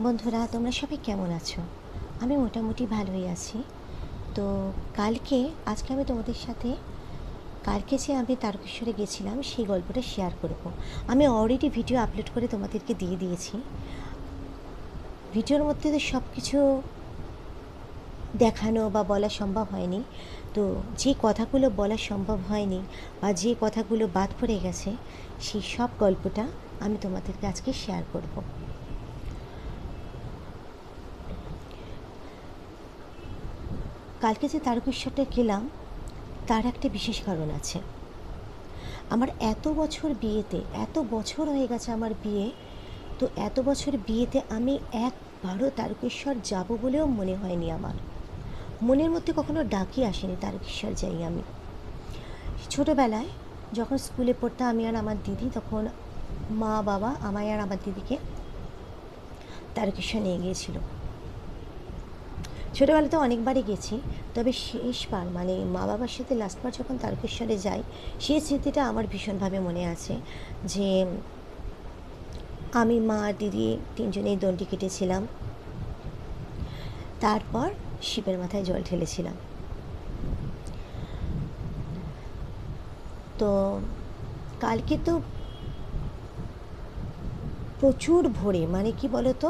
বন্ধুরা, তোমরা সবাই কেমন আছো? আমি মোটামুটি ভালোই আছি। তো আজকে আমি তোমাদের সাথে কালকে যে আমি তারকেশ্বরে গেছিলাম সেই গল্পটা শেয়ার করব। আমি অলরেডি ভিডিও আপলোড করে তোমাদেরকে দিয়ে দিয়েছি। ভিডিওর মধ্যে তো সব কিছু দেখানো বা বলা সম্ভব হয়নি। তো যে কথাগুলো বলা সম্ভব হয়নি বা যে কথাগুলো বাদ পড়ে গেছে, সেই সব গল্পটা আমি তোমাদেরকে আজকে শেয়ার করব। কালকে যে তারকেশ্বরটা গেলাম তার একটা বিশেষ কারণ আছে। আমার এত বছর হয়ে গেছে আমার বিয়ে। তো এত বছর বিয়েতে আমি একবারও তারকেশ্বর যাব বলেও মনে হয়নি আমার। মনের মধ্যে কখনো ডাকই আসেনি তারকেশ্বর যাই আমি। ছোটোবেলায় যখন স্কুলে পড়তাম আমি আর আমার দিদি, তখন মা বাবা আমায় আর আমার দিদিকে তারকেশ্বর নিয়ে গিয়েছিল। ছোটোবেলাতে অনেকবারই গেছি, তবে শেষবার মানে মা বাবার সাথে লাস্টবার যখন তারকেশ্বরে যাই, সেই স্মৃতিটা আমার ভীষণভাবে মনে আছে। যে আমি, মা, দিদি তিনজনেই দণ্ডি কেটেছিলাম, তারপর শিবের মাথায় জল ঢেলেছিলাম। তো কালকে তো প্রচুর ভোরে, মানে কি বলতো,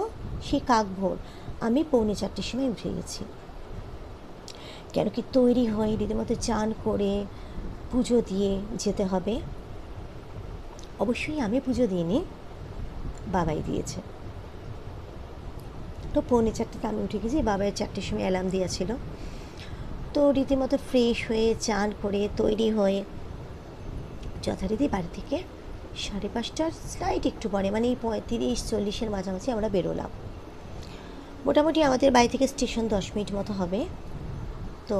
সেই কাক ভোর, আমি 3:45 সময় উঠে গেছি। কেন কি তৈরি হয়ে রীতিমতো চান করে পুজো দিয়ে যেতে হবে। অবশ্যই আমি পুজো দিইনি, বাবাই দিয়েছে। তো 3:45 আমি উঠে গেছি, বাবার 4টের সময় অ্যালার্ম দিয়েছিল। তো রীতিমতো ফ্রেশ হয়ে চান করে তৈরি হয়ে যথারীতি বাড়ি থেকে 5:30টার স্লাইড একটু পরে, মানে এই 35-40-এর মাঝামাঝি আমরা বেরোলাম। মোটামুটি আমাদের বাড়ি থেকে স্টেশন 10 মিনিট মতো হবে। তো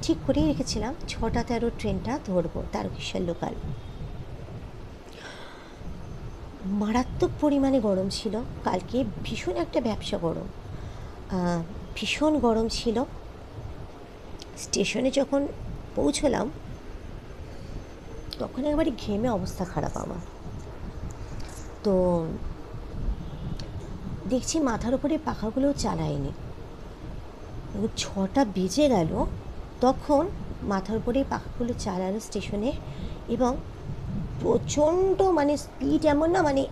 ঠিক করেই রেখেছিলাম 6:13 ট্রেনটা ধরবো, তারকেশ্বর লোকাল। মারাত্মক পরিমাণে গরম ছিল কালকে, ভীষণ একটা ব্যবসা গরম, ভীষণ গরম ছিল। স্টেশনে যখন পৌঁছলাম তখন একবারে ঘেমে অবস্থা খারাপ আমার। তো দেখছি মাথার উপরে পাখাগুলোও চালায়নি। 6টা বেজে গেল, তখন মাথার উপরে পাখাগুলো চালালো স্টেশনে, এবং প্রচণ্ড মানে স্পিড, এমন না মানে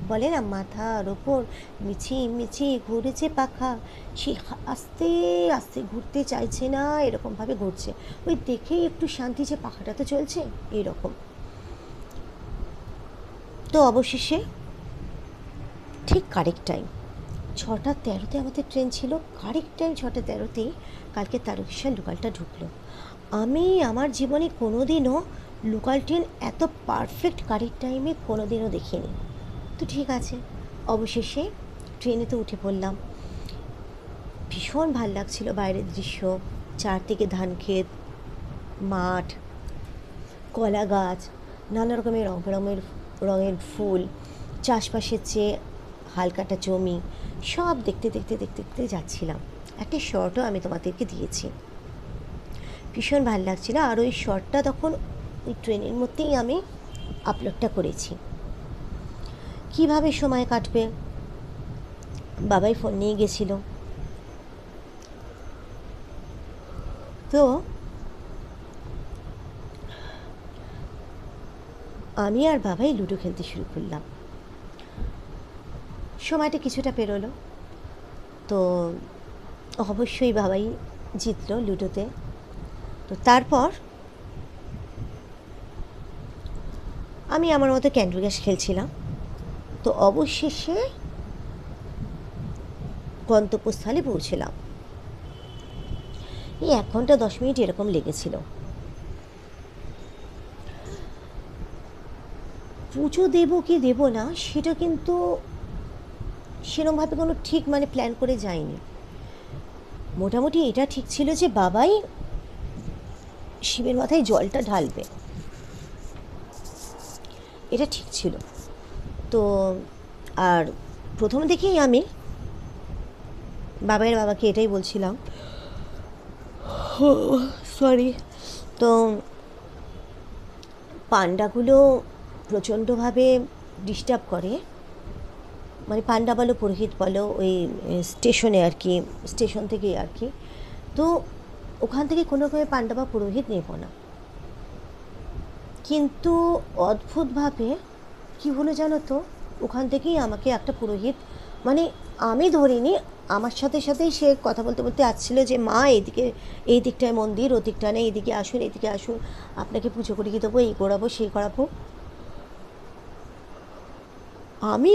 বলে না মাথার ওপর মিছি মিছি ঘুরেছে পাখা, সে আস্তে আস্তে ঘুরতে চাইছে না, এরকমভাবে ঘুরছে। ওই দেখেই একটু শান্তি যে পাখাটা তো চলছে, এইরকম। তো অবশেষে ঠিক কারেক্ট টাইম 6:13-তে আমাদের ট্রেন ছিল, কারেক্ট টাইম 6:13-তেই কালকে তারকেশ্বর লোকালটা ঢুকলো। আমি আমার জীবনে কোনো দিনও লোকাল ট্রেন এত পারফেক্ট কারেক্ট টাইমে কোনো দিনও দেখিনি। তো ঠিক আছে, অবশেষে ট্রেনে তো উঠে পড়লাম। ভীষণ ভাল লাগছিল বাইরের দৃশ্য, চারদিকে ধান ক্ষেত, মাঠ, কলা গাছ, নানা রকমের রং বেরঙের রঙের ফুল, চাষবাসের চেয়ে হালকাটা জমি, সব দেখতে দেখতে দেখতে দেখতে যাচ্ছিলাম। একটা শর্টও আমি তোমাদেরকে দিয়েছি, ভীষণ ভাল লাগছিলো। আর ওই শর্টটা তখন ওই ট্রেনের মধ্যেই আমি আপলোডটা করেছি। কিভাবে সময় কাটবে, বাবাই ফোন নিয়ে গেছিল। তো আমি আর বাবাই লুডো খেলতে শুরু করলাম। সময়টা কিছুটা পেরোলো, তো অবশ্যই বাবাই জিতলো লুডোতে। তো তারপর আমি আমার মতো ক্যান্ডি ক্রাশ খেলছিলাম। তো অবশেষে গন্তব্যস্থলে পৌঁছলাম। এই 1 ঘন্টা 10 মিনিট এরকম লেগেছিল। পুজো দেবো কি দেবো না সেটা কিন্তু সেরমভাবে কোনো ঠিক মানে প্ল্যান করে যায়নি। মোটামুটি এটা ঠিক ছিল যে বাবাই শিবের মাথায় জলটা ঢালবে, এটা ঠিক ছিল। তো আর প্রথম থেকেই আমি বাবাকে এটাই বলছিলাম, সরি। তো পান্ডাগুলো প্রচণ্ডভাবে ডিস্টার্ব করে, মানে পান্ডা বলো পুরোহিত বলো ওই স্টেশনে আর কি, স্টেশন থেকেই আর কি। তো ওখান থেকে কোনো রকমের পান্ডা বা পুরোহিত নেব না, কিন্তু অদ্ভুতভাবে কী হলো জানো তো, ওখান থেকেই আমাকে একটা পুরোহিত, মানে আমি ধরিনি, আমার সাথে সাথেই সে কথা বলতে বলতে আসছিল যে মা এইদিকে, এই দিকটায় মন্দির, ও দিকটা নেই, এইদিকে আসুন, এইদিকে আসুন, আপনাকে পুজো করিয়ে দেবো, এই করাবো সেই করাবো। আমি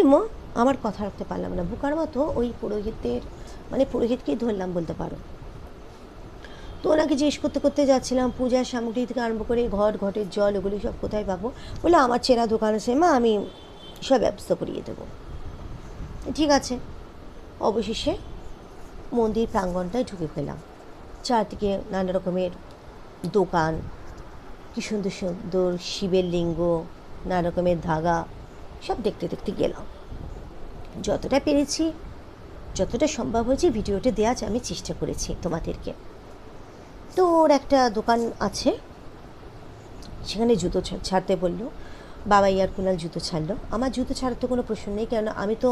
আমার কথা রাখতে পারলাম না, বোকার মতো ওই পুরোহিতের, মানে পুরোহিতকেই ধরলাম বলতে পারো। তো ওনাকে জিজ্ঞেস করতে করতে যাচ্ছিলাম পূজার সামগ্রী থেকে আরম্ভ করে ঘটের জল ওগুলি সব কোথায় পাবো। বলে আমার চেনা দোকান আছে মা, আমি সব ব্যবস্থা করিয়ে দেবো। ঠিক আছে, অবশেষে মন্দির প্রাঙ্গণটায় ঢুকে পেলাম। চারদিকে নানা রকমের দোকান, কী সুন্দর সুন্দর শিবের লিঙ্গ, নানা রকমের ধাগা, সব দেখতে দেখতে গেলাম। যতটা পেরেছি, যতটা সম্ভব হয়েছে ভিডিওটা দেওয়ার আমি চেষ্টা করেছি তোমাদেরকে। তো ওর একটা দোকান আছে, সেখানে জুতো ছাড়তে বললো। বাবা ইয়ার কুনাল জুতো ছাড়লো। আমার জুতো ছাড়ার তো কোনো প্রশ্ন নেই, কেন আমি তো,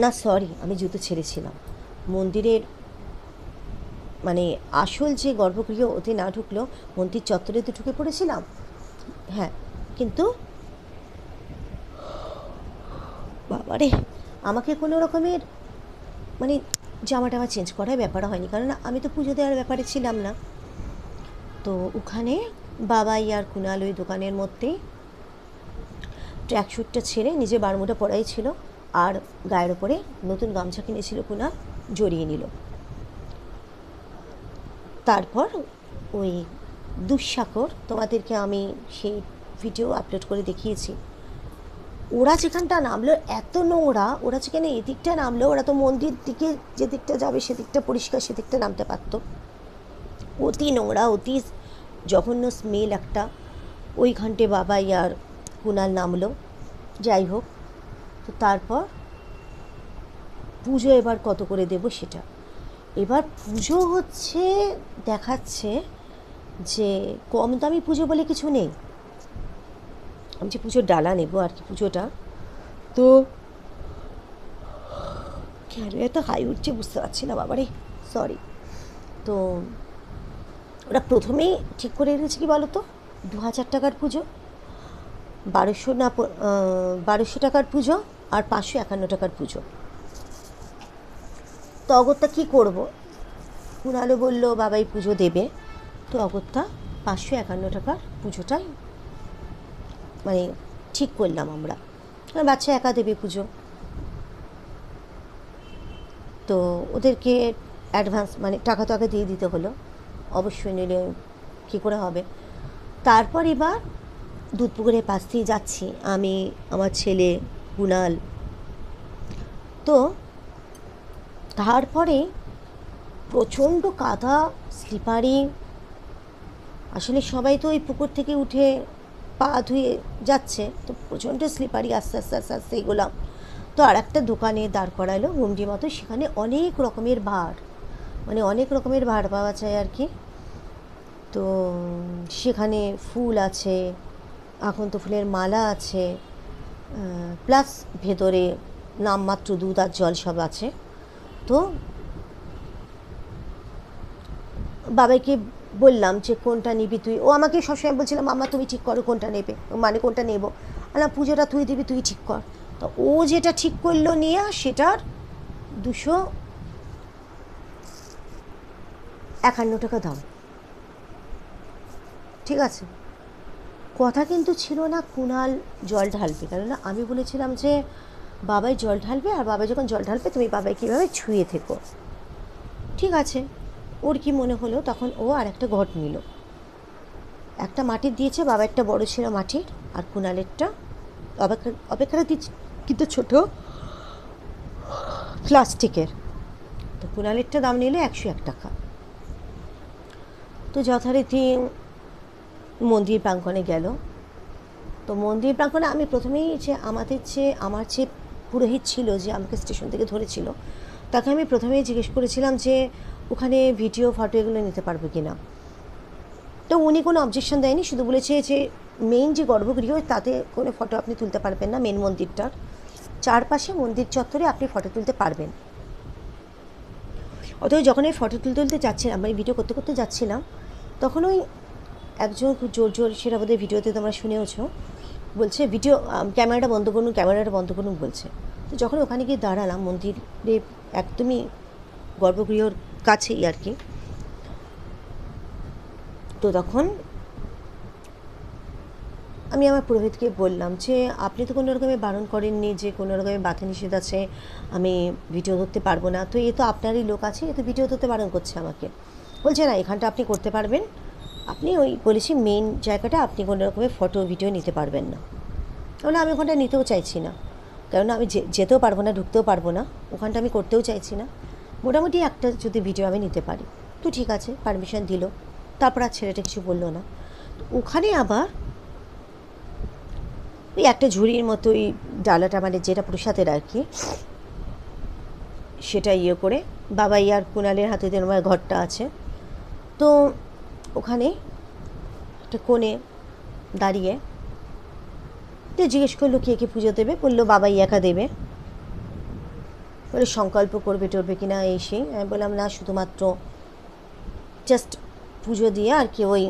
না সরি, আমি জুতো ছেড়েছিলাম মন্দিরের, মানে আসল যে গর্ভগৃহ ওতে না ঢুকলেও মন্দির চত্বরে তো ঢুকে পড়েছিলাম। হ্যাঁ, কিন্তু বাবারে, আমাকে কোনো রকমের মানে জামা টামা চেঞ্জ করার ব্যাপার হয়নি, কারণ আমি তো পুজো দেওয়ার ব্যাপারে ছিলাম না। তো ওখানে বাবা ইয়ার কুনাল ওই দোকানের মধ্যে ট্র্যাকস্যুটটা ছেড়ে নিজে বারমুটা পরাই ছিল, আর গায়ের ওপরে নতুন গামছা কিনেছিল কুনাল, জড়িয়ে নিল। তারপর ওই দুঃসাগর, তোমাদেরকে আমি সেই ভিডিও আপলোড করে দেখিয়েছি, ওরা যেখানটা নামলো এত নোংরা, ওরা যেখানে এদিকটা নামলো, ওরা তো মন্দির দিকে যে দিকটা যাবে সেদিকটা পরিষ্কার, সেদিকটা নামতে পারতো। অতি নোংরা, অতি জঘন্য স্মেল একটা। ওইখানটে বাবা ইয়ার কুনাল নামলো। যাই হোক, তো তারপর পুজো এবার কত করে দেব সেটা, এবার পুজো হচ্ছে দেখাচ্ছে যে কম দামি পুজো বলে কিছু নেই। আমি যে পুজোর ডালা নেব আর কি, পুজোটা তো কেন এত হাই উঠছে বুঝতে পারছি না বাবারে, সরি। তো ওরা প্রথমেই ঠিক করে এনেছে কি বলো তো, 2000 টাকার পুজো, 1200 টাকার পুজো, আর 551 টাকার পুজো। তো অগত্যা কী করবো, কুনালও বললো বাবাই পুজো দেবে, তো অগত্যা 551 টাকার পুজোটাই মানে ঠিক করলাম আমরা, কারণ বাচ্চা একা দেবে পুজো। তো ওদেরকে অ্যাডভান্স মানে টাকা তো আগে দিয়ে দিতে হলো, অবশ্যই নিলে কী করে হবে। তারপর এবার দুধপুকুরের পাশ দিয়ে যাচ্ছি আমি, আমার ছেলে কুনাল। তো তারপরে প্রচণ্ড কাদা, স্লিপারি, আসলে সবাই তো ওই পুকুর থেকে উঠে পা ধুয়ে যাচ্ছে, তো প্রচণ্ড স্লিপারি, আস্তে আস্তে আস্তে আস্তে এগোলাম। তো আর একটা দোকানে দাঁড় করালো হুন্ডি মতো, সেখানে অনেক রকমের ভাঁড়, মানে অনেক রকমের ভাঁড় পাওয়া যায় আর কি। তো সেখানে ফুল আছে, এখন তো ফুলের মালা আছে, প্লাস ভেতরে নামমাত্র দুধ আর জল সব আছে। তো বাবাইকে বললাম যে কোনটা নিবি তুই, ও আমাকে সবসময় বলছিলাম মামা তুমি ঠিক করো কোনটা নেবে, মানে কোনটা নেব। না পুজোটা তুই দিবি, তুই ঠিক কর। তো ও যেটা ঠিক করলো নিয়ে, সেটার 251 টাকা দাম। ঠিক আছে, কথা কিন্তু ছিল না কুনাল জল ঢালবে, কেননা আমি বলেছিলাম যে বাবাই জল ঢালবে, আর বাবাই যখন জল ঢালবে তুমি বাবাই কীভাবে ছুঁয়ে থেকো। ঠিক আছে, ওর কি মনে হলো, তখন ও আর একটা ঘট নিল, একটা মাটির দিয়েছে, বাবা একটা বড় ছিল মাটির, আর কুনালেরটা অপেক্ষাটা দিচ্ছে কিন্তু ছোটো প্লাস্টিকের। তো কুনালেরটা দাম নিল 101 টাকা। তো যথারীতি মন্দির প্রাঙ্গণে গেল। তো মন্দির প্রাঙ্গণে আমি প্রথমেই যে আমার যে পুরোহিত ছিল, যে আমাকে স্টেশন থেকে ধরেছিল, তাকে আমি প্রথমেই জিজ্ঞেস করেছিলাম যে ওখানে ভিডিও ফটো এগুলো নিতে পারবে কি না। তো উনি কোনো অবজেকশন দেয়নি, শুধু বলেছে যে মেইন যে গর্ভগৃহ তাতে কোনো ফটো আপনি তুলতে পারবেন না, মেন মন্দিরটার চারপাশে মন্দির চত্বরে আপনি ফটো তুলতে পারবেন। অতএব যখন আমি ফটো তুলতে যাচ্ছিলাম, মানে ভিডিও করতে করতে যাচ্ছিলাম, তখন ওই একজন খুব জোর জোর, সেটা বোধহয় ভিডিওতে তোমরা শুনেওছো, বলছে ভিডিও ক্যামেরাটা বন্ধ করুন, ক্যামেরাটা বন্ধ করুন বলছে। তো যখন ওখানে গিয়ে দাঁড়ালাম, মন্দিরে একদমই গর্ভগৃহর কাছেই আর কি, তো তখন আমি আমার পুরোহিতকে বললাম যে আপনি তো কোনো রকমের বারণ করেননি যে কোনো রকমের বাধা নিষেধ আছে, আমি ভিডিও ধরতে পারবো না, তো এ তো আপনারই লোক আছে, এ তো ভিডিও ধরতে বারণ করছে আমাকে। বলছে না, এখানটা আপনি করতে পারবেন, আপনি ওই বলেছি মেন জায়গাটা আপনি কোনো রকমের ফটো ভিডিও নিতে পারবেন না। তাহলে আমি ওখানটা নিতেও চাইছি না, কেননা আমি যেতেও পারবো না, ঢুকতেও পারবো না, ওখানটা আমি করতেও চাইছি না। মোটামুটি একটা যদি ভিডিও আমি নিতে পারি তো ঠিক আছে, পারমিশন দিল। তারপর আর ছেলেটা কিছু বললো না। ওখানে আবার ওই একটা ঝুড়ির মতো ওই ডালাটা, মানে যেটা প্রসাদের আর কি, সেটা ইয়ে করে বাবাই আর কুণালের হাতে যেন আমার ঘরটা আছে, তো ওখানে একটা কোণে দাঁড়িয়ে তো জিজ্ঞেস করলো কে কে পুজো দেবে, বললো বাবাই একা দেবে, বলে সংকল্প করবে টরবে কিনা এই সেই। আমি বললাম না, শুধুমাত্র জাস্ট পুজো দিয়ে আর কি ওই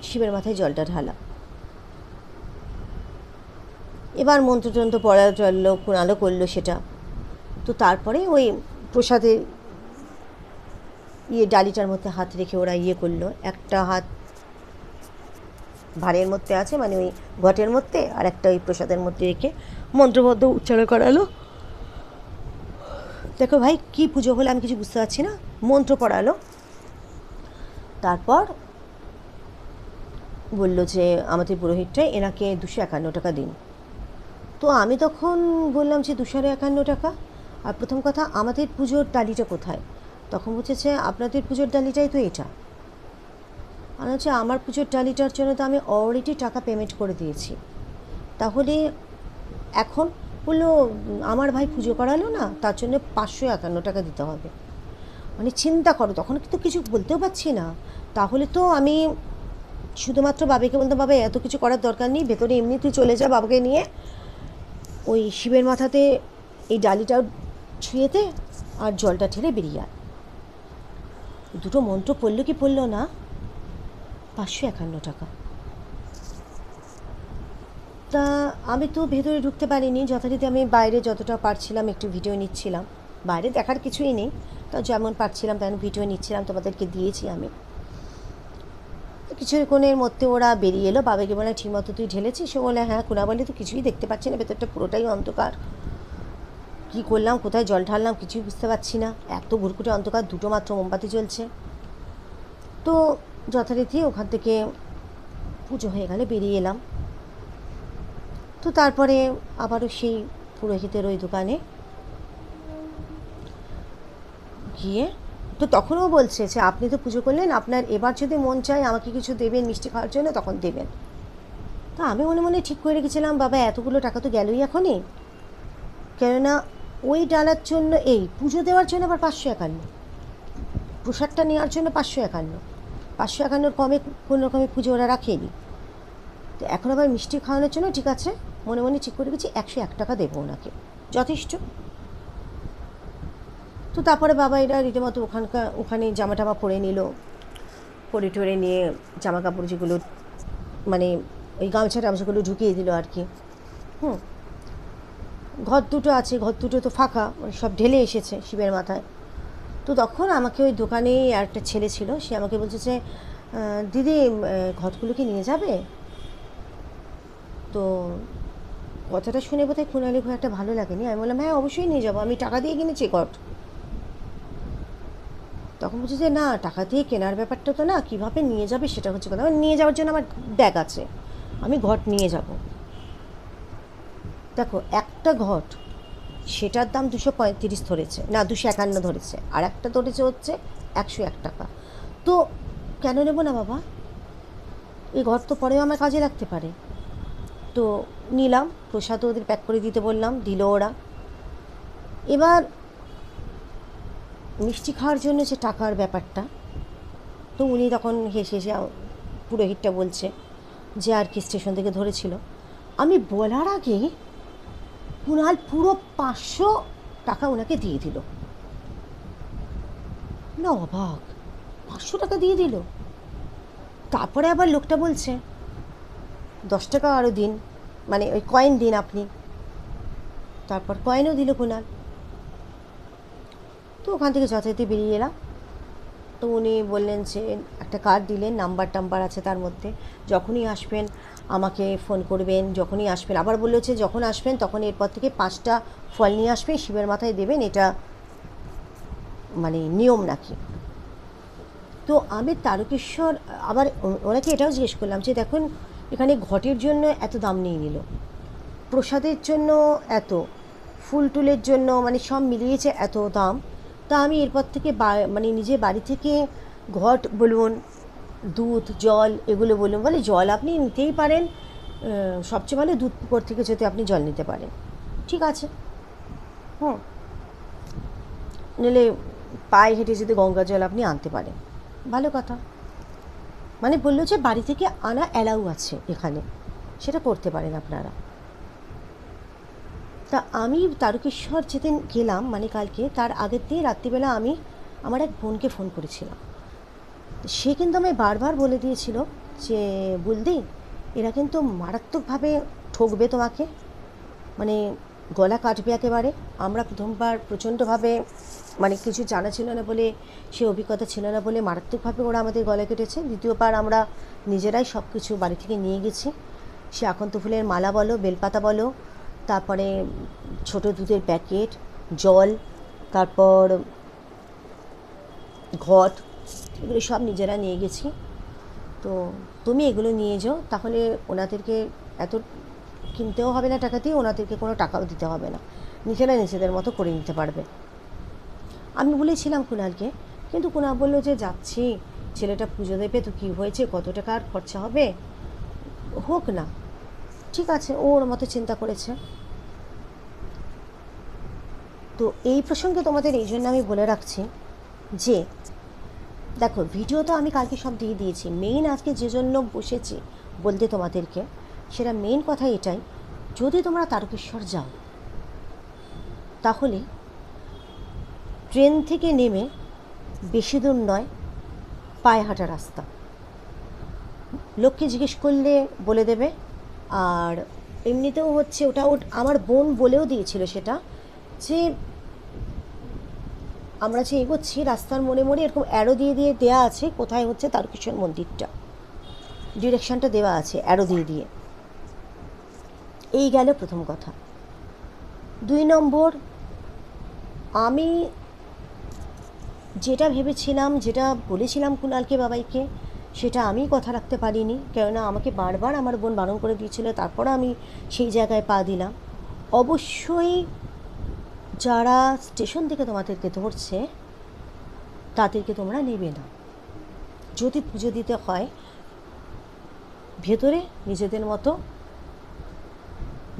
শিবের মাথায় জলটা ঢালা। এবার মন্ত্রতন্ত্র পড়া চললো, কুণালও করলো সেটা। তো তারপরে ওই প্রসাদের ডালিটার মধ্যে হাত রেখে ওরা করলো, একটা হাত ভাঁড়ের মধ্যে আছে, মানে ওই ঘটের মধ্যে, আর একটা ওই প্রসাদের মধ্যে রেখে মন্ত্রবদ্ধ উচ্চারণ করালো। দেখো ভাই কী পুজো হলো আমি কিছু বুঝতে পারছি না, মন্ত্র পড়ালো। তারপর বললো যে আমাদের পুরোহিতটা এনাকে 251 টাকা দিন। তো আমি তখন বললাম যে 251 টাকা, আর প্রথম কথা আমাদের পুজোর ডালিটা কোথায়? তখন বুঝেছে আপনাদের পুজোর ডালিটাই তো এটা। আর হচ্ছে আমার পুজোর ডালিটার জন্য তো আমি অলরেডি টাকা পেমেন্ট করে দিয়েছি, তাহলে এখন বললো আমার ভাই পুজো করালো না, তার জন্য 551 টাকা দিতে হবে। মানে চিন্তা করো, তখন কিন্তু কিছু বলতেও পারছি না। তাহলে তো আমি শুধুমাত্র বাবাকে বলতাম বাবা এত কিছু করার দরকার নেই, ভেতরে এমনি তুই চলে যা বাবাকে নিয়ে, ওই শিবের মাথাতে এই ডালিটা ছুঁয়েতে আর জলটা ঠেলে বেরিয়ে আয়। দুটো মন্ত্র পড়লো কি পড়লো না, 551 টাকা। তা আমি তো ভেতরে ঢুকতে পারিনি, যথারীতি আমি বাইরে যতটা পারছিলাম একটু ভিডিও নিচ্ছিলাম, বাইরে দেখার কিছুই নেই, তা যেমন পারছিলাম তেমন ভিডিও নিচ্ছিলাম, তোমাদেরকে দিয়েছি আমি। কিছুক্ষণের মধ্যে ওরা বেরিয়ে এলো, বাবাকে বলে ঠিকমতো তুই ঢেলেছিস? সে বলে হ্যাঁ। কুনা বলে তো কিছুই দেখতে পাচ্ছি না, ভেতরটা পুরোটাই অন্ধকার, কী করলাম, কোথায় জল ঢাললাম কিছুই বুঝতে পারছি না, এত ঘুরঘুটে অন্ধকার, দুটো মাত্র মোমবাতি জ্বলছে। তো যথারীতি ওখান থেকে পুজো হয়ে গেলে বেরিয়ে এলাম। তো তারপরে আবারও সেই পুরোহিতের ওই দোকানে গিয়ে, তো তখনও বলছে যে আপনি তো পুজো করলেন, আপনার এবার যদি মন চায় আমাকে কিছু দেবেন মিষ্টি খাওয়ার জন্য তখন দেবেন। তা আমি মনে মনে ঠিক করে রেখেছিলাম বাবা এতগুলো টাকা তো গেলই এখনই, কেননা ওই ডালার জন্য, এই পুজো দেওয়ার জন্য আবার 551, প্রসাদটা নেওয়ার জন্য 551, 551 কমে কোনো রকমের পুজো ওরা রাখেনি। তো এখন আবার মিষ্টি খাওয়ানোর জন্য ঠিক আছে, মনে মনে ঠিক করে রেখেছি 101 টাকা দেবো ওনাকে, যথেষ্ট। তো তারপরে বাবা এরা রীতিমতো ওখানে জামা টামা পরে নিল, পরে টরে নিয়ে জামা কাপড় যেগুলো মানে ওই গামছা টামছাগুলো ঢুকিয়ে দিল আর কি। ঘর দুটো আছে, ঘর দুটো তো ফাঁকা, সব ঢেলে এসেছে শিবের মাথায়। তো তখন আমাকে ওই দোকানে আর একটা ছেলে ছিল, সে আমাকে বলছে যে দিদি ঘটগুলো কি নিয়ে যাবে? তো কথাটা শুনে বোধহয় কুণালি খুব একটা ভালো লাগেনি। আমি বললাম হ্যাঁ অবশ্যই নিয়ে যাবো, আমি টাকা দিয়ে কিনেছি ঘট। তখন বলছে যে না, টাকা দিয়ে কেনার ব্যাপারটা তো না, কীভাবে নিয়ে যাবে সেটা হচ্ছে কথা, নিয়ে যাওয়ার জন্য আমার ব্যাগ আছে, আমি ঘট নিয়ে যাব। দেখো একটা ঘট সেটার দাম 235 ধরেছে, না 251 ধরেছে, আর একটা ধরেছে হচ্ছে 101 টাকা। তো কেন নেবো না বাবা, এই ঘট তো পরেও আমার কাজে লাগতে পারে। তো নিলাম, প্রসাদও ওদের প্যাক করে দিতে বললাম, দিল ওরা। এবার মিষ্টি খাওয়ার জন্য যে টাকার ব্যাপারটা, তো উনি তখন হেসে হেসে পুরোহিতটা বলছে যে আর কি স্টেশন থেকে ধরেছিল। আমি বলার আগেই কুণাল পুরো 500 টাকা ওনাকে দিয়ে দিল। না অবাক, 500 টাকা দিয়ে দিল। তারপরে আবার লোকটা বলছে 10 টাকা আরও দিন, মানে ওই কয়েন দিন আপনি। তারপর কয়েনও দিল কুণাল। তো ওখান থেকে যথারীতি বেরিয়ে এলাম। তো উনি বললেন যে একটা কার্ড দিলেন, নাম্বার টাম্বার আছে তার মধ্যে, যখনই আসবেন আমাকে ফোন করবেন, যখনই আসবেন। আবার বললো যে যখন আসবেন তখন এরপর থেকে 5টা ফল নিয়ে আসবেন, শিবের মাথায় দেবেন, এটা মানে নিয়ম নাকি। তো আমি তারকেশ্বর আবার ওনাকে এটাও জিজ্ঞেস করলাম যে দেখুন এখানে ঘটের জন্য এত দাম নিয়ে নিল, প্রসাদের জন্য এত, ফুল টুলের জন্য মানে সব মিলিয়েছে এত দাম। তা আমি এরপর থেকে মানে নিজে বাড়ি থেকে ঘট বলুন, দুধ, জল এগুলো বলুন। বলে জল আপনি নিতেই পারেন, সবচেয়ে ভালো দুধ পুকুর থেকে যদি আপনি জল নিতে পারেন। ঠিক আছে, নিলে পায়ে হেঁটে যদি গঙ্গা জল আপনি আনতে পারেন, ভালো কথা। মানে বললো যে বাড়ি থেকে আনা অ্যালাউ আছে এখানে, সেটা করতে পারেন আপনারা। তা আমি তারকেশ্বর যেদিন গেলাম, মানে কালকে, তার আগের দিন রাত্রিবেলা আমি আমার এক বোনকে ফোন করেছিলাম। সে কিন্তু আমায় বারবার বলে দিয়েছিল যে বুলদি এরা কিন্তু মারাত্মকভাবে ঠকবে তোমাকে, মানে গলা কাটবে একেবারে। আমরা প্রথমবার প্রচণ্ডভাবে, মানে কিছু জানা ছিল না বলে, সে অভিজ্ঞতা ছিল না বলে মারাত্মকভাবে ওরা আমাদের গলা কেটেছে। দ্বিতীয়বার আমরা নিজেরাই সব কিছু বাড়ি থেকে নিয়ে গেছি। সে আকন্ত ফুলের মালা বলো, বেলপাতা বলো, তারপরে ছোট দুধের প্যাকেট, জল, তারপর ঘট, এগুলো সব নিজেরা নিয়ে গেছি। তো তুমি এগুলো নিয়ে যাও, তাহলে ওনাদেরকে এত কিনতেও হবে না টাকা দিয়ে, ওনাদেরকে কোনো টাকাও দিতে হবে না, নিজেরা নিজেদের মতো করে নিতে পারবে। আমি বলেছিলাম কুণালকে, কিন্তু কুণাল বললো যে যাচ্ছি, ছেলেটা পুজো দেবে তো কী হয়েছে, কত টাকা আর খরচা হবে, হোক না, ঠিক আছে, ও ওর মতো চিন্তা করেছে। তো এই প্রসঙ্গে তোমাদের এই জন্য আমি বলে রাখছি যে দেখো, ভিডিও তো আমি কালকে সব দিয়ে দিয়েছি। মেইন আজকে যে জন্য বসেছি বলতে তোমাদেরকে, সেটা মেইন কথা এটাই, যদি তোমরা তারকেশ্বর যাও তাহলে ট্রেন থেকে নেমে বেশি দূর নয়, পায়ে হাঁটা রাস্তা, লোককে জিজ্ঞেস করলে বলে দেবে। আর এমনিতেও হচ্ছে ওটা আমার বোন বলেও দিয়েছিল সেটা, যে আমরা যে এগোচ্ছি রাস্তার মোড়ে মোড়ে এরকম অ্যারো দিয়ে দিয়ে দেওয়া আছে কোথায় হচ্ছে তারকেশ্বর মন্দিরটা, ডিরেকশানটা দেওয়া আছে অ্যারো দিয়ে দিয়ে। এই গেল প্রথম কথা। 2 নম্বর, আমি যেটা ভেবেছিলাম, যেটা বলেছিলাম কুণালকে বাবাইকে, সেটা আমি কথা রাখতে পারিনি, কেননা আমাকে বারবার আমার বোন বারণ করে দিয়েছিল, তারপরে আমি সেই জায়গায় পা দিলাম। অবশ্যই যারা স্টেশন থেকে তোমাদেরকে ধরছে তাদেরকে তোমরা নেবে না। যদি পুজো দিতে হয় ভেতরে নিজেদের মতো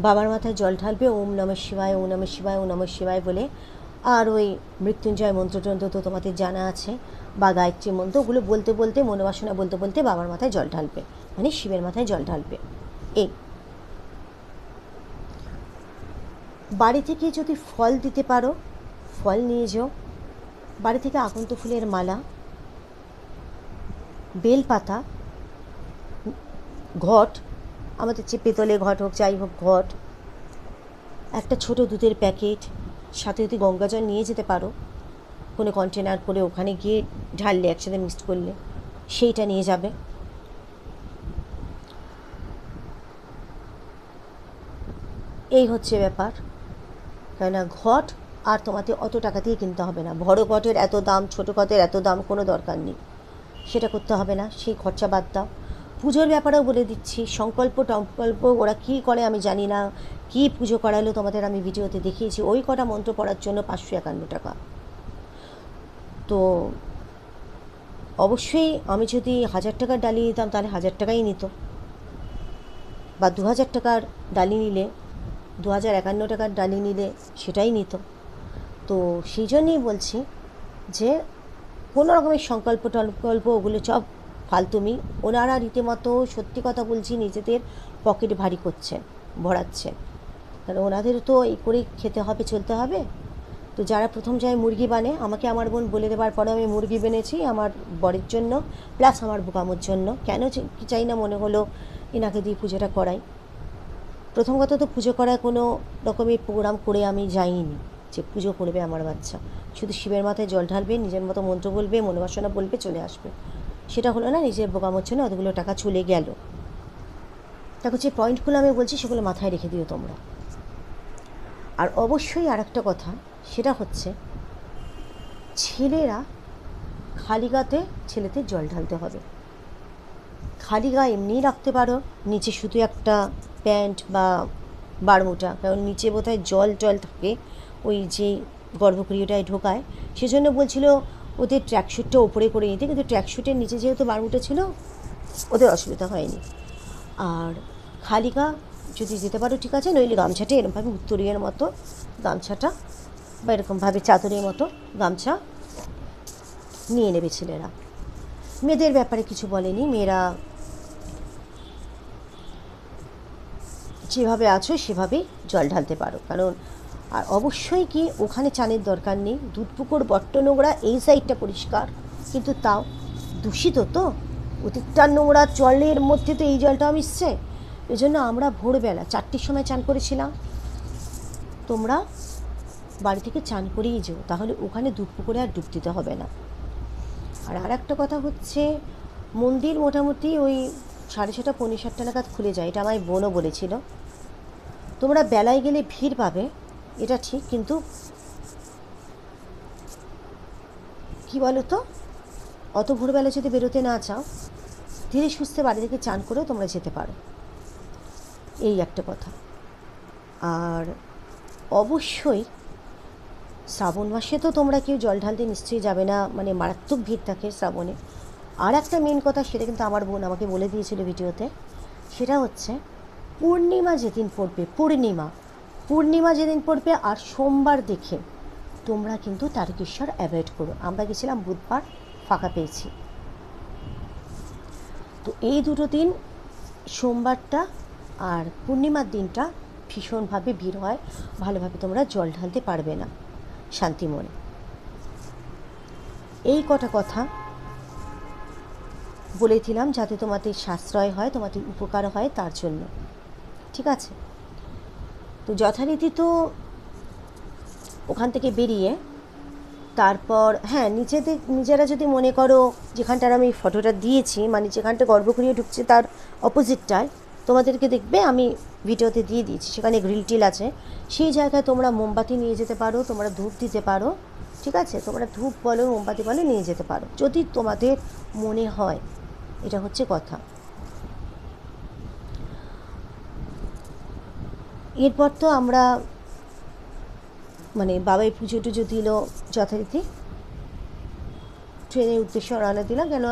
বাবার মাথায় জল ঢালবে, ওম নমঃ শিবায়, ওম নমঃ শিবায়, ওম নমঃ শিবায় বলে। আর ওই মৃত্যুঞ্জয় মন্ত্রটন্ত্র তো তোমাদের জানা আছে, বা গায়ত্রী মন্ত্র, ওগুলো বলতে বলতে, মনোবাসনা বলতে বলতে বাবার মাথায় জল ঢালবে, মানে শিবের মাথায় জল ঢালবে। এই বাড়ি থেকে যদি ফল দিতে পারো ফল নিয়ে যাও, বাড়ি থেকে আকন্ত ফুলের মালা, বেলপাতা, ঘট, আমাদের যে পেতলে ঘট হোক যাই হোক ঘট, একটা ছোট দুধের প্যাকেট, সাথে যদি গঙ্গা জল নিয়ে যেতে পারো কোনো কন্টেনার করে, ওখানে গিয়ে ঢাললে একসাথে মিক্সড করলে, সেইটা নিয়ে যাবে। এই হচ্ছে ব্যাপার। কেননা ঘট আর তোমাদের অত টাকা দিয়ে কিনতে হবে না, বড় ঘটের এত দাম, ছোটো ঘটের এত দাম, কোনো দরকার নেই, সেটা করতে হবে না, সেই খরচা বাদ দাও। পুজোর ব্যাপারেও বলে দিচ্ছি, সংকল্প টঙ্কল্প ওরা কী করে আমি জানি না, কী পুজো করালো তোমাদের আমি ভিডিওতে দেখিয়েছি, ওই কটা মন্ত্র পড়ার জন্য 551 টাকা। তো অবশ্যই আমি যদি 1000 টাকার ডালি নিতাম তাহলে 1000 টাকাই নিত, বা 2000 টাকার ডালি নিলে, 2051 টাকার ডালি নিলে সেটাই নিত। তো সেই জন্যই বলছি যে কোনো রকমের সংকল্প টঙ্কল্প ওগুলো সব ফালতুমি। ওনারা রীতিমতো সত্যি কথা বলছি নিজেদের পকেট ভারী করছেন, ভরাচ্ছেন, কারণ ওনাদেরও তো এই করে খেতে হবে, চলতে হবে। তো যারা প্রথম যায় মুরগি বানে, আমাকে আমার বোন বলে দেওয়ার পরে আমি মুরগি বেনেছি আমার বরের জন্য, প্লাস আমার বোকামোর জন্য। কেন চাই না, মনে হলো এনাকে দিয়ে পুজোটা করাই। প্রথম কথা তো পুজো করার কোনো রকমের প্রোগ্রাম করে আমি যাইনি যে পুজো করবে আমার বাচ্চা। শুধু শিবের মাথায় জল ঢালবে, নিজের মতো মন্ত্র বলবে, মনোবাসনা বলবে, চলে আসবে। সেটা হলো না, নিজের বোকামোর জন্য অতগুলো টাকা চলে গেল। দেখো যে পয়েন্টগুলো আমি বলছি সেগুলো মাথায় রেখে দিও তোমরা। আর অবশ্যই আর একটা কথা, সেটা হচ্ছে ছেলেরা খালি গাতে ছেলেদের জল ঢালতে হবে। খালি গা এমনিই রাখতে পারো, নিচে শুধু একটা প্যান্ট বা বারমুটা, কারণ নিচে বোধহয় জল থাকে ওই যে গর্ভগৃহটায় ঢোকায়। সেজন্য বলছিল ওদের ট্র্যাকস্যুটটা ওপরে করে নিতে, কিন্তু ট্র্যাকস্যুটের নিচে যেহেতু বারমুটা ছিল ওদের অসুবিধা হয়নি। আর খালি গা যদি যেতে পারো ঠিক আছে, নইলে গামছাটা এরকমভাবে উত্তরীয়ের মতো গামছাটা বা এরকমভাবে চাদরের মতো গামছা নিয়ে নেবে ছেলেরা। মেয়েদের ব্যাপারে কিছু বলেনি, মেয়েরা যেভাবে আছো সেভাবেই জল ঢালতে পারো। কারণ আর অবশ্যই কি ওখানে চানের দরকার নেই, দুধ পুকুর বট্ট নোংরা, এই সাইডটা পরিষ্কার, কিন্তু তাও দূষিত তো, অতিরিক্ত নোংরা জলের মধ্যে তো এই জলটাও মিশছে। এই জন্য আমরা ভোরবেলা 4টের সময় চান করেছিলাম। তোমরা বাড়ি থেকে চান করেই যেও, তাহলে ওখানে দুধ পুকুরে আর ডুব দিতে হবে না। আর একটা কথা হচ্ছে, মন্দির মোটামুটি ওই 6:30 পৌনে 7টা নাগাদ খুলে যায়, এটা আমার বোনও বলেছিল। তোমরা বেলায় গেলে ভিড় পাবে, এটা ঠিক, কিন্তু কি বলো তো, অত ভোরবেলা যদি বেরোতে না চাও, ধীরে সুস্থে বাড়ি থেকে চান করেও তোমরা যেতে পারো, এই একটা কথা। আর অবশ্যই শ্রাবণ মাসে তো তোমরা কেউ জল ঢালতে নিশ্চয়ই যাবে না, মানে মারাত্মক ভিড় থাকে শ্রাবণে। আর একটা মেন কথা, সেটা কিন্তু আমার বোন আমাকে বলে দিয়েছিল ভিডিওতে, সেটা হচ্ছে পূর্ণিমা যেদিন পড়বে, পূর্ণিমা যেদিন পড়বে আর সোমবার দেখে তোমরা কিন্তু তারকেশ্বর অ্যাভয়েড করো। আমরা গেছিলাম বুধবার, ফাঁকা পেয়েছি। তো এই দুটো দিন, সোমবারটা আর পূর্ণিমার দিনটা ভীষণভাবে ভিড় হয়, ভালোভাবে তোমরা জল ঢালতে পারবে না শান্তি মনে। এই কটা কথা বলেছিলাম যাতে তোমাদের সাশ্রয় হয়, তোমাদের উপকার হয়, তার জন্য, ঠিক আছে? তো যথারীতি তো ওখান থেকে বেরিয়ে তারপর হ্যাঁ, নিজেরা যদি মনে করো, যেখানটার আমি ফটোটা দিয়েছি, মানে যেখানটা গর্ভগৃহে ঢুকছে তার অপোজিটটায়, তোমাদেরকে দেখবে আমি ভিডিওতে দিয়ে দিয়েছি, সেখানে গ্রিল টিল আছে, সেই জায়গায় তোমরা মোমবাতি নিয়ে যেতে পারো, তোমরা ধূপ দিতে পারো, ঠিক আছে? তোমরা ধূপ বলো, মোমবাতি বলো, নিয়ে যেতে পারো যদি তোমাদের মনে হয়, এটা হচ্ছে কথা। এরপর তো আমরা মানে বাবাই পুজো টুজো দিল যথারীতি, ট্রেনের উদ্দেশ্যে রওনা দিলাম, কেন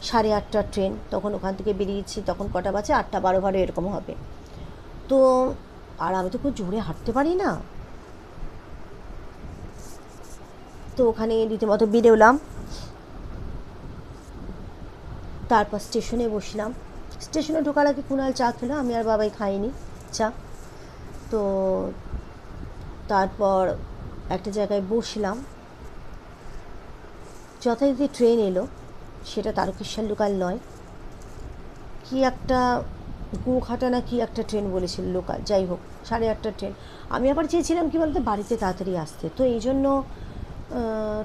8:30টার ট্রেন, তখন ওখান থেকে বেরিয়েছি, তখন কটা বাজে, 8:12 এরকম হবে। তো আর আমি তো খুব জোরে হাঁটতে পারি না, তো ওখানে রীতিমতো বেরোলাম, তারপর স্টেশনে বসলাম। স্টেশনে ঢোকার আগে কুণাল চা খেলো, আমি আর বাবাই খাইনি চা। তো তারপর একটা জায়গায় বসলাম, যথারীতি ট্রেন এলো, সেটা তারকেশ্বর লোকাল নয়, কি একটা গোঘাটা না কি একটা ট্রেন বলেছিল লোকাল, যাই হোক 8:30টার ট্রেন। আমি আবার চেয়েছিলাম কি বলতো, বাড়িতে তাড়াতাড়ি আসতে, তো এই জন্য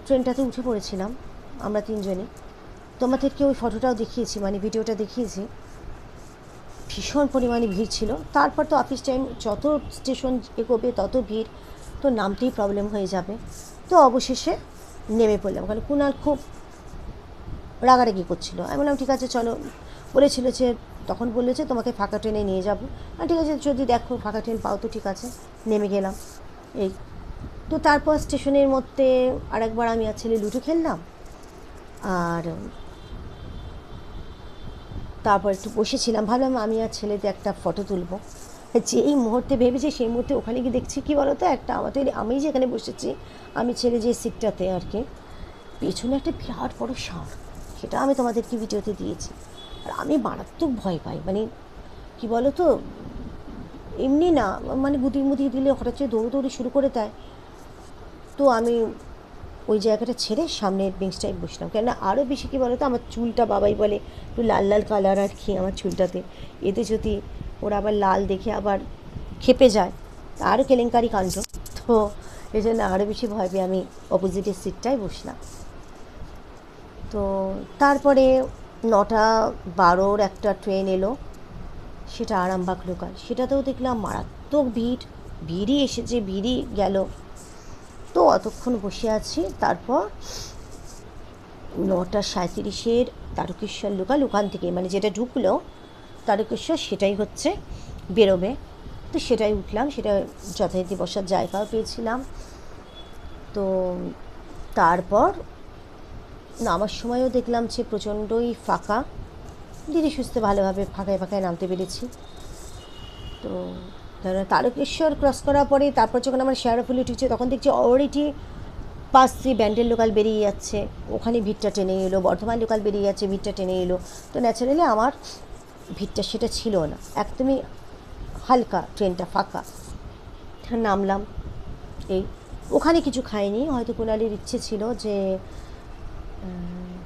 ট্রেনটাতে উঠে পড়েছিলাম আমরা তিনজনে। তোমাদেরকে ওই ফটোটাও দেখিয়েছি, মানে ভিডিওটা দেখিয়েছি, ভীষণ পরিমাণে ভিড় ছিল। তারপর তো অফিস টাইম, যত স্টেশন এগোবে তত ভিড়, তো নামতেই প্রবলেম হয়ে যাবে। তো অবশেষে নেমে পড়লাম, কারণ কুণাল খুব রাগারাগি করছিল। আমি বললাম ঠিক আছে চলো, বলেছিল যে, তখন বললো যে তোমাকে ফাঁকা ট্রেনে নিয়ে যাবো। আর ঠিক আছে, যদি দেখো ফাঁকা ট্রেন পাও তো ঠিক আছে, নেমে গেলাম। এই তো তারপর স্টেশনের মধ্যে আরেকবার আমি আর ছেলে লুডো খেললাম, আর তারপর একটু বসেছিলাম, ভাবলাম আমি আর ছেলেতে একটা ফটো তুলবো। যে এই মুহূর্তে ভেবেছি, সেই মুহূর্তে ওখানে গিয়ে দেখছি কি বলো তো, একটা আমি যেখানে বসেছি, আমি ছেলে যে সিটটাতে আর কি, পেছনে একটা বিরাট বড় ষাঁড়, সেটা আমি তোমাদেরকে ভিডিওতে দিয়েছি। আর আমি মারাত্মক ভয় পাই, মানে কি বলো তো, এমনি না, মানে গুটির মুটিয়ে দিলে হঠাৎ করে দৌড়ি শুরু করে দেয়। তো আমি ওই জায়গাটা ছেড়ে সামনের বেঞ্চটায় বসলাম, কেননা আরও বেশি কী বলো তো, আমার চুলটা বাবাই বলে একটু লাল লাল কালার আর কি আমার চুলটাতে, এতে যদি ওরা আবার লাল দেখে আবার খেপে যায় আরও কেলেঙ্কারি কাণ্ড। তো এই জন্য আরও বেশি ভয় পেয়ে আমি অপোজিটের সিটটায় বসলাম। তো তারপরে 9:12 একটা ট্রেন এলো, সেটা আরামবাগ লোকাল। সেটাতেও দেখলাম মারাত্মক ভিড়ই এসেছে, ভিড়ই গেল। তো অতক্ষণ বসে আছি। তারপর 9:37 তারকেশ্বর লোকাল, ওখান থেকে মানে যেটা ঢুকলো তারকেশ্বর সেটাই হচ্ছে বেরোবে। তো সেটাই উঠলাম, সেটা যথারীতি বসার জায়গাও পেয়েছিলাম। তো তারপর নামার সময়ও দেখলাম যে প্রচণ্ডই ফাঁকা, ধীরে সুস্থে ভালোভাবে ফাঁকায় ফাঁকায় নামতে পেরেছি। তো তারকেশ্বর ক্রস করার পরে তারপর যখন আমার শেয়ারফুলি উঠেছে তখন দেখছি অলরেডি পাশ দিয়ে ব্যান্ডেল লোকাল বেরিয়ে যাচ্ছে, ওখানে ভিড়টা টেনে এলো। বর্ধমান লোকাল বেরিয়ে যাচ্ছে, ভিড়টা টেনে এলো। তো ন্যাচারালি আমার ভিড়টা সেটা ছিল না, একদমই হালকা, ট্রেনটা ফাঁকা। নামলাম, এই ওখানে কিছু খাইনি, হয়তো কুণালির ইচ্ছে ছিল যে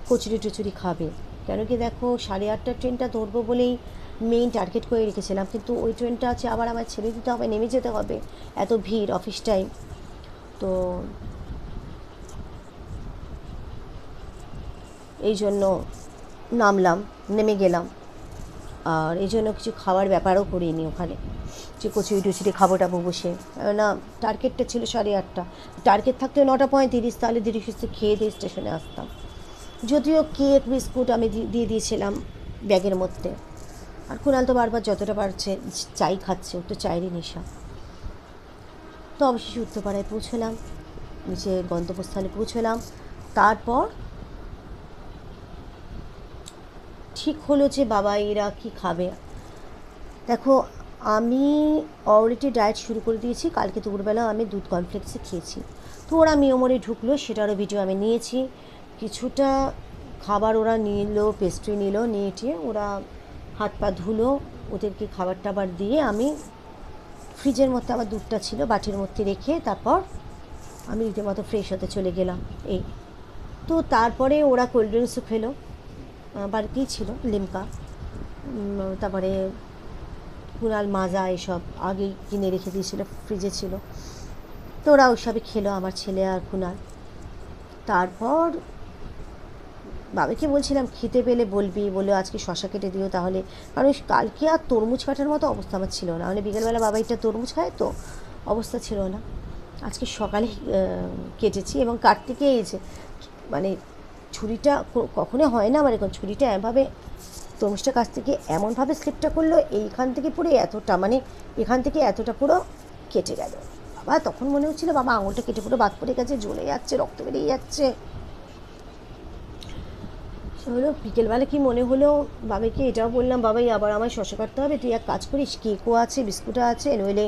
কচুরি টচুরি খাবে, কেন কি দেখো 8:30টার ট্রেনটা ধরবো বলেই মেইন টার্গেট করে রেখেছিলাম, কিন্তু ওই ট্রেনটা আছে আবার আমার ছেড়ে দিতে হবে, নেমে যেতে হবে, এত ভিড় অফিস টাইম। তো এই জন্য নামলাম, নেমে গেলাম। আর এই জন্য কিছু খাওয়ার ব্যাপারও করিনি ওখানে, যে কচুরি টচুরি খাবো টাবো বসে, না টার্গেটটা ছিল 8:30। টার্গেট থাকতে 9:35, তাহলে ধীরে সুস্থে খেয়ে দিয়ে স্টেশনে আসতাম। যদিও কেক বিস্কুট আমি দিয়ে দিয়েছিলাম ব্যাগের মধ্যে। আর কুণাল তো বারবার যতটা পারছে চাই খাচ্ছে, ওর তো চায়েরই নেশা। তো অবশেষে উত্তরপাড়ায় পৌঁছলাম, নিচে গন্তব্যস্থলে পৌঁছলাম। তারপর ঠিক হলো যে বাবা এরা কি খাবে। দেখো আমি অলরেডি ডায়েট শুরু করে দিয়েছি, কালকে দুপুরবেলা আমি দুধ কর্নফ্লেক্সে খেয়েছি। তো ওরা মিয়মরে ঢুকলো, সেটারও ভিডিও আমি নিয়েছি। কিছুটা খাবার ওরা নিল, পেস্ট্রি নিল, নিয়ে টিয়ে ওরা হাত পা ধুলো, ওদেরকে খাবার টাবার দিয়ে আমি ফ্রিজের মধ্যে আমার দুধটা ছিল বাটির মধ্যে রেখে তারপর আমি রীতিমতো ফ্রেশ হতে চলে গেলাম। এই তো তারপরে ওরা কোল্ড ড্রিঙ্কসও খেলো, বাড়িতেই ছিল লিমকা, তারপরে কুণাল মাজা এসব আগেই কিনে রেখে দিয়েছিল, ফ্রিজে ছিল। তো ওরা ওইসবই খেলো, আমার ছেলে আর কুণাল। তারপর বাবাকে বলছিলাম খেতে পেলে বলবি, বলে আজকে শশা কেটে দিও তাহলে, কারণ কালকে আর তরমুজ কাটার মতো অবস্থা আমার ছিল না, মানে বিকেলবেলা বাবাইটা তরমুজ খায় তো অবস্থা ছিল না। আজকে সকালে কেটেছি এবং কাটতে গিয়ে এই যে মানে ছুরিটা কখনো হয় না আমার, এখন ছুরিটা এমনভাবে তরমুজটা কাছ থেকে এমনভাবে স্লিপটা করলো, এইখান থেকে পুরো এতটা, মানে এখান থেকে এতটা পুরো কেটে গেল। বাবা তখন মনে হচ্ছিলো বাবা আঙুলটা কেটে পুরো বাদ পড়ে গেছে, জ্বলে যাচ্ছে, রক্ত বেরিয়ে যাচ্ছে। হলো বিকেলবেলা কি মনে হলো বাবাকে এটাও বললাম, বাবাই আবার আমায় শশা কাটতে হবে, তুই এক কাজ করিস, কেকও আছে বিস্কুটও আছে, নইলে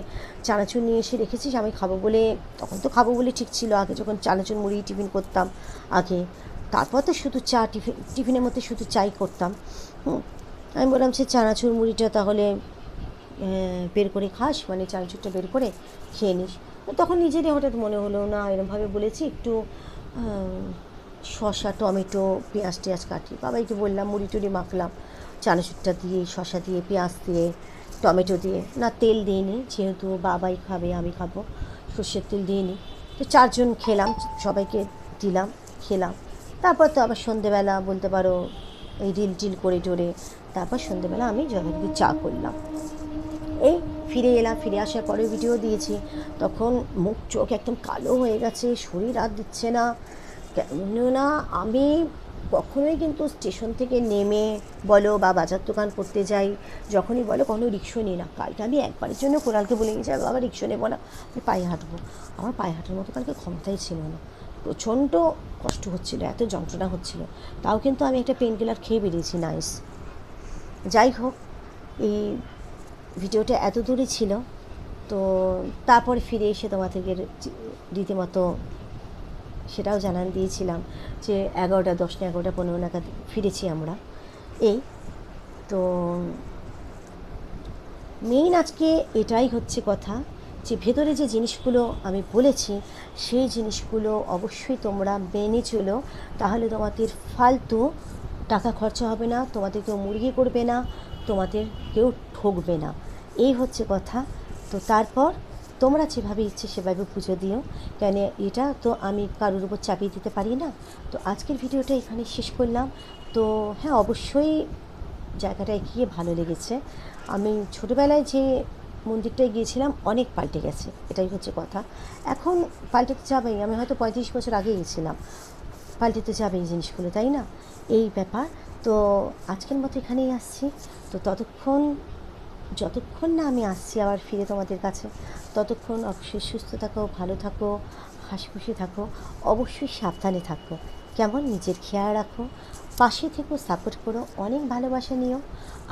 চানাচুর নিয়ে এসে রেখেছিস, আমি খাবো বলে, তখন তো খাবো বলে ঠিক ছিল, আগে যখন চানাচুর মুড়ি টিফিন করতাম আগে, তারপর তো শুধু চা, টিফিনের মধ্যে শুধু চাই করতাম। আমি বললাম সে চানাচুর মুড়িটা তাহলে বের করে খাস, মানে চানাচুরটা বের করে খেয়ে নিস। তখন নিজেরই হঠাৎ মনে হলো না এরমভাবে বলেছি, একটু শসা টমেটো পেঁয়াজ টেয়াজ কাটি, বাবাইকে বললাম মুড়ি টুড়ি মাখলাম চানাচুরটা দিয়ে, শসা দিয়ে, পেঁয়াজ দিয়ে, টমেটো দিয়ে, না তেল দিইনি, যেহেতু বাবাই খাবে আমি খাবো, সর্ষের তেল দিইনি। তো 4 জন খেলাম, সবাইকে দিলাম, খেলাম। তারপর তো আবার সন্ধেবেলা বলতে পারো এই রিল করে টোরে, তারপর সন্ধেবেলা আমি যথারীতি চা করলাম। এই ফিরে এলাম, ফিরে আসার পরে ভিডিও দিয়েছি, তখন মুখ চোখ একদম কালো হয়ে গেছে, শরীর আর দিচ্ছে না। কেননা আমি কখনোই কিন্তু স্টেশন থেকে নেমে বলো বা বাজার দোকান করতে যাই, যখনই বলো কখনো রিক্সা নিই না। কালকে আমি একবারের জন্য কোরালকে বলে গেছি বাবা রিক্সা নেবো না, আমি পায়ে হাঁটবো। আমার পায়ে হাঁটার মতো কালকে ক্ষমতাই ছিল না, প্রচণ্ড কষ্ট হচ্ছিলো, এত যন্ত্রণা হচ্ছিলো। তাও কিন্তু আমি একটা পেন কিলার খেয়ে বেরিয়েছি, নাইস। যাই হোক, এই ভিডিওটা এত দূরই ছিল। তো তারপর ফিরে এসে তোমাদেরকে রীতিমতো সেটাও জানান দিয়েছিলাম যে 11টা 10 না 11টা 15 নাগাদ ফিরেছি আমরা। এই তো মেইন আজকে এটাই হচ্ছে কথা, যে ভেতরে যে জিনিসগুলো আমি বলেছি সেই জিনিসগুলো অবশ্যই তোমরা মেনে চলো, তাহলে তোমাদের ফালতু টাকা খরচা হবে না, তোমাদের কেউ মুরগি করবে না, তোমাদের কেউ ঠকবে না। এই হচ্ছে কথা। তো তারপর তোমরা যেভাবে ইচ্ছে সেভাবে পুজো দিও, কেন এটা তো আমি কারোর উপর চাপিয়ে দিতে পারি না। তো আজকের ভিডিওটা এখানে শেষ করলাম। তো হ্যাঁ, অবশ্যই জায়গাটায় গিয়ে ভালো লেগেছে। আমি ছোটোবেলায় যে মন্দিরটায় গিয়েছিলাম অনেক পাল্টে গেছে, এটাই হচ্ছে কথা। এখন পাল্টাতে যাবেই, আমি হয়তো 35 বছর আগে গেছিলাম, পাল্টাতে যাবে এই জিনিসগুলো, তাই না? এই ব্যাপার। তো আজকের মতো এখানেই আসছি। তো যতক্ষণ না আমি আসছি আবার ফিরে তোমাদের কাছে, ততক্ষণ অবশ্যই সুস্থ থাকো, ভালো থাকো, হাসি খুশি থাকো, অবশ্যই সাবধানে থাকো। কেমন? নিজের খেয়াল রাখো, পাশে থেকো, সাপোর্ট করো, অনেক ভালোবাসা নিও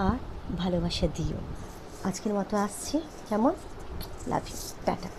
আর ভালোবাসা দিও। আজকের মতো আসছি, কেমন? Love you, tata.